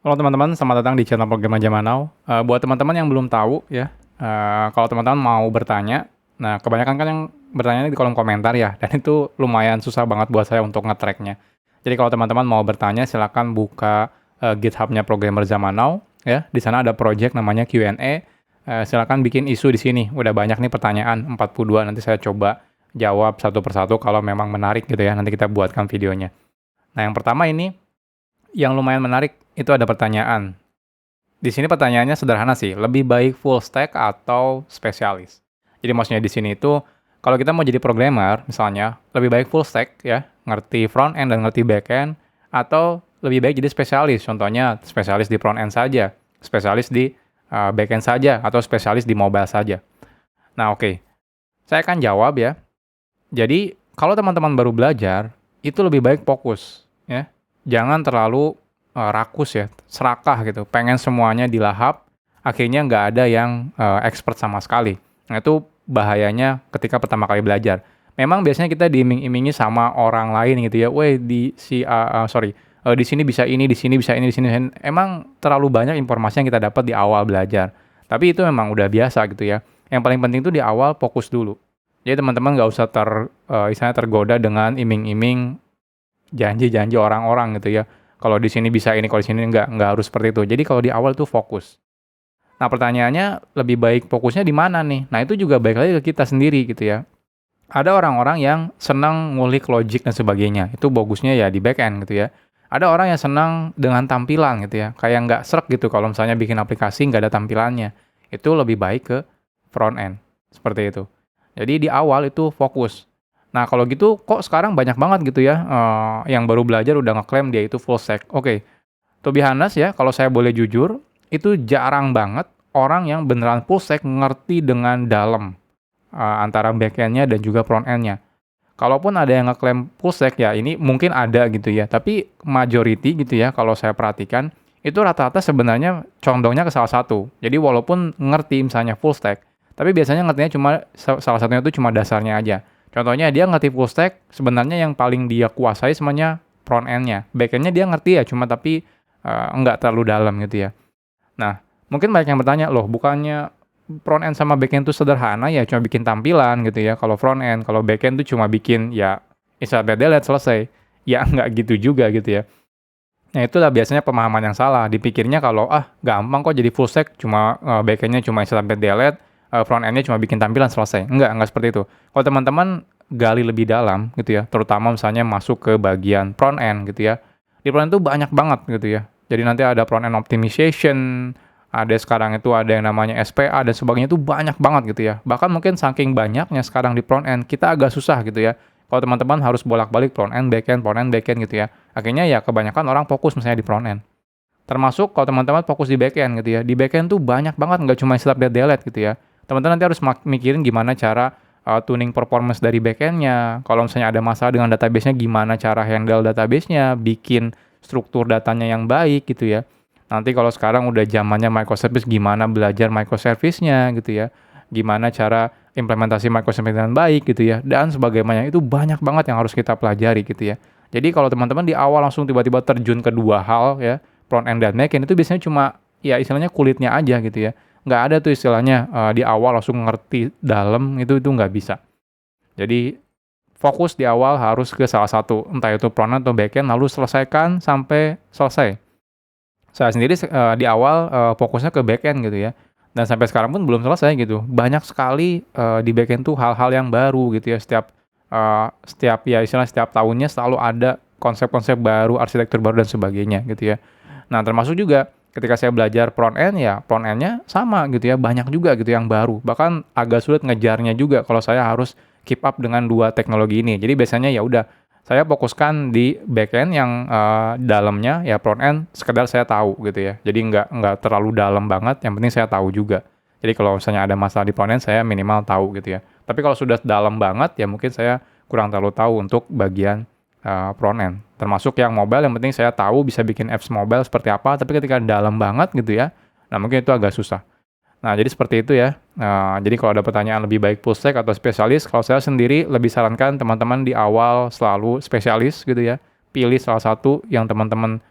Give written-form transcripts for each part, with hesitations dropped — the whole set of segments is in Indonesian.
Halo teman-teman, selamat datang di channel Program Zaman Now. Buat teman-teman yang belum tahu ya, kalau teman-teman mau bertanya, nah kebanyakan kan yang bertanya di kolom komentar ya, dan itu lumayan susah banget buat saya untuk nge-track-nya. Jadi kalau teman-teman mau bertanya, silakan buka GitHub-nya Programmer Zaman Now ya. Di sana ada project namanya Q&A. Silakan bikin isu di sini. Udah banyak nih pertanyaan, 42. Nanti saya coba jawab satu persatu kalau memang menarik gitu ya. Nanti kita buatkan videonya. Nah, yang pertama ini yang lumayan menarik itu ada pertanyaan. Di sini pertanyaannya sederhana sih, lebih baik full stack atau spesialis? Jadi maksudnya di sini itu, kalau kita mau jadi programmer, misalnya, lebih baik full stack ya, ngerti front end dan ngerti back end, atau lebih baik jadi spesialis, contohnya spesialis di front end saja, spesialis di back end saja, atau spesialis di mobile saja. Nah oke, saya akan jawab ya. Jadi, kalau teman-teman baru belajar, itu lebih baik fokus ya. Jangan terlalu rakus ya, serakah gitu, pengen semuanya dilahap, akhirnya nggak ada yang expert sama sekali. Nah itu bahayanya ketika pertama kali belajar. Memang biasanya kita diiming-imingi sama orang lain gitu ya, "Weh di si di sini bisa ini, di sini bisa ini, di sini." Emang terlalu banyak informasi yang kita dapat di awal belajar. Tapi itu memang udah biasa gitu ya. Yang paling penting tuh di awal fokus dulu. Jadi teman-teman nggak usah istilahnya tergoda dengan iming-iming janji-janji orang-orang gitu ya. Kalau di sini bisa ini, kalau di sini nggak harus seperti itu. Jadi kalau di awal tuh fokus. Nah pertanyaannya lebih baik fokusnya di mana nih? Nah itu juga baik lagi ke kita sendiri gitu ya. Ada orang-orang yang senang ngulik logic dan sebagainya. Itu bagusnya ya di back end gitu ya. Ada orang yang senang dengan tampilan gitu ya. Kayak nggak srek gitu kalau misalnya bikin aplikasi nggak ada tampilannya. Itu lebih baik ke front end. Seperti itu. Jadi di awal itu fokus. Nah, kalau gitu kok sekarang banyak banget gitu ya, yang baru belajar udah ngeklaim dia itu full stack. Oke, to be honest ya, kalau saya boleh jujur, itu jarang banget orang yang beneran full stack ngerti dengan dalam, antara back end-nya dan juga front end-nya. Kalaupun ada yang ngeklaim full stack ya ini mungkin ada gitu ya, tapi majority gitu ya kalau saya perhatikan, itu rata-rata sebenarnya condongnya ke salah satu. Jadi walaupun ngerti misalnya full stack, tapi biasanya ngertinya cuma salah satunya itu cuma dasarnya aja. Contohnya dia ngerti full stack, sebenarnya yang paling dia kuasai semuanya front end-nya. Back end-nya dia ngerti ya, cuma tapi enggak terlalu dalam gitu ya. Nah, mungkin banyak yang bertanya, "Loh, bukannya front end sama back end itu sederhana ya, cuma bikin tampilan gitu ya, kalau front end, kalau back end itu cuma bikin ya insert dan delete selesai." Ya enggak gitu juga gitu ya. Nah, itulah biasanya pemahaman yang salah. Dipikirnya kalau, "Ah, gampang kok jadi full stack, cuma back end-nya cuma insert dan delete, front end-nya cuma bikin tampilan selesai." Enggak seperti itu. Kalau teman-teman gali lebih dalam gitu ya, terutama misalnya masuk ke bagian front end gitu ya. Di front end itu banyak banget gitu ya. Jadi nanti ada front end optimization, ada sekarang itu ada yang namanya SPA dan sebagainya itu banyak banget gitu ya. Bahkan mungkin saking banyaknya sekarang di front end, kita agak susah gitu ya. Kalau teman-teman harus bolak-balik front end, back end gitu ya. Akhirnya ya kebanyakan orang fokus misalnya di front end. Termasuk kalau teman-teman fokus di back end gitu ya. Di back end tuh banyak banget, nggak cuma setup dan delete gitu ya. Teman-teman nanti harus mikirin gimana cara tuning performance dari back end-nya. Kalau misalnya ada masalah dengan database-nya, gimana cara handle database-nya, bikin struktur datanya yang baik gitu ya. Nanti kalau sekarang udah zamannya microservice, gimana belajar microservice-nya gitu ya. Gimana cara implementasi microservice dengan baik gitu ya. Dan sebagainya itu banyak banget yang harus kita pelajari gitu ya. Jadi kalau teman-teman di awal langsung tiba-tiba terjun ke dua hal ya, front end dan back end itu biasanya cuma ya istilahnya kulitnya aja gitu ya. Nggak ada tuh istilahnya di awal langsung ngerti dalam itu nggak bisa. Jadi fokus di awal harus ke salah satu, entah itu front end atau back end, lalu selesaikan sampai selesai. Saya sendiri di awal fokusnya ke back end gitu ya, dan sampai sekarang pun belum selesai gitu. Banyak sekali di back end tuh hal-hal yang baru gitu ya, setiap ya istilah setiap tahunnya selalu ada konsep-konsep baru, arsitektur baru dan sebagainya gitu ya. Nah termasuk juga ketika saya belajar front end ya, front end-nya sama gitu ya, banyak juga gitu yang baru. Bahkan agak sulit ngejarnya juga kalau saya harus keep up dengan 2 teknologi ini. Jadi biasanya ya udah saya fokuskan di backend yang, dalamnya ya front end sekedar saya tahu gitu ya. Jadi nggak terlalu dalam banget, yang penting saya tahu juga. Jadi kalau misalnya ada masalah di front end saya minimal tahu gitu ya. Tapi kalau sudah dalam banget ya mungkin saya kurang terlalu tahu untuk bagian, front end. Termasuk yang mobile yang penting saya tahu bisa bikin apps mobile seperti apa, tapi ketika dalam banget gitu ya, nah mungkin itu agak susah. Nah, jadi seperti itu ya. Jadi kalau ada pertanyaan lebih baik full stack atau spesialis, kalau saya sendiri lebih sarankan teman-teman di awal selalu spesialis gitu ya. Pilih salah satu yang teman-teman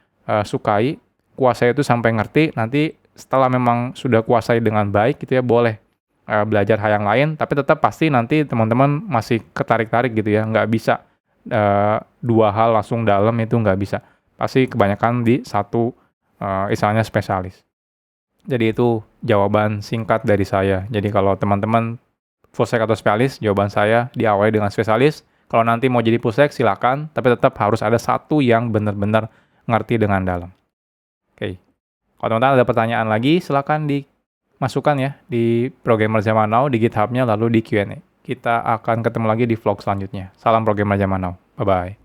sukai, kuasai itu sampai ngerti, nanti setelah memang sudah kuasai dengan baik gitu ya, boleh belajar hal yang lain, tapi tetap pasti nanti teman-teman masih ketarik-tarik gitu ya, nggak bisa dua hal langsung dalam, itu nggak bisa. Pasti kebanyakan di satu istilahnya spesialis. Jadi itu jawaban singkat dari saya. Jadi kalau teman-teman full stack atau spesialis, jawaban saya diawali dengan spesialis. Kalau nanti mau jadi full stack silakan, tapi tetap harus ada satu yang benar-benar ngerti dengan dalam. Oke. Kalau teman-teman ada pertanyaan lagi, silakan dimasukkan ya di Programmer Zaman Now, di GitHub-nya, lalu di Q&A. Kita akan ketemu lagi di vlog selanjutnya. Salam Programmer Zaman Now. Bye-bye.